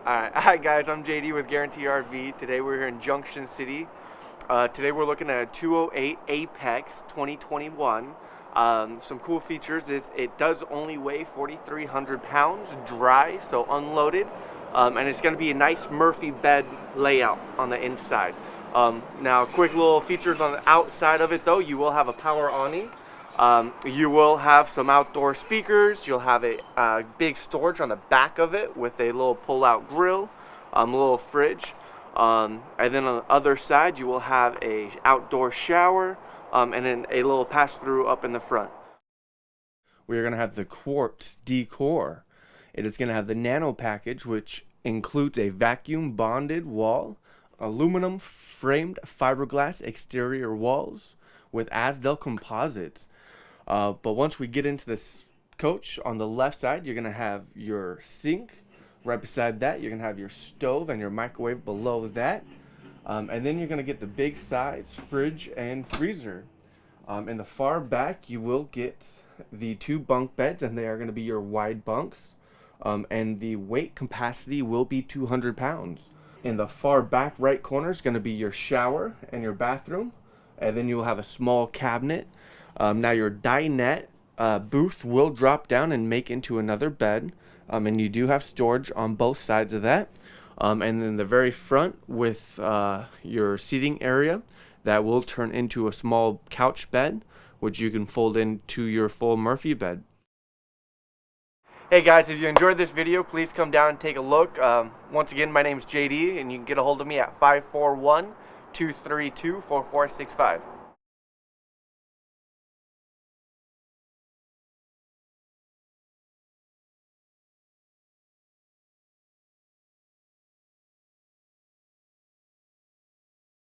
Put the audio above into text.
Hi guys, I'm JD with Guaranty RV. Today we're here in Junction City. Today we're looking at a 208 Apex 2021. Some cool features is it does only weigh 4,300 pounds dry, so unloaded, and it's going to be a nice Murphy bed layout on the inside. Now, quick little features on the outside of it though, you will have a power awning. You will have some outdoor speakers. You'll have a big storage on the back of it with a little pull-out grill, a little fridge, and then on the other side you will have a outdoor shower, and then a little pass-through up in the front. We are going to have the quartz decor. It is going to have the Nano package, which includes a vacuum bonded wall, aluminum framed fiberglass exterior walls with Asdel composites. But once we get into this coach, on the left side, you're going to have your sink. Right beside that, you're going to have your stove and your microwave below that. And then you're going to get the big size fridge and freezer. In the far back, you will get the 2 bunk beds, and they are going to be your wide bunks. And the weight capacity will be 200 pounds. In the far back right corner is going to be your shower and your bathroom. And then you will have a small cabinet. Now your dinette booth will drop down and make into another bed, and you do have storage on both sides of that. And then the very front with your seating area that will turn into a small couch bed, which you can fold into your full Murphy bed. Hey guys, if you enjoyed this video, please come down and take a look. Once again, my name is JD, and you can get a hold of me at 541-232-4465.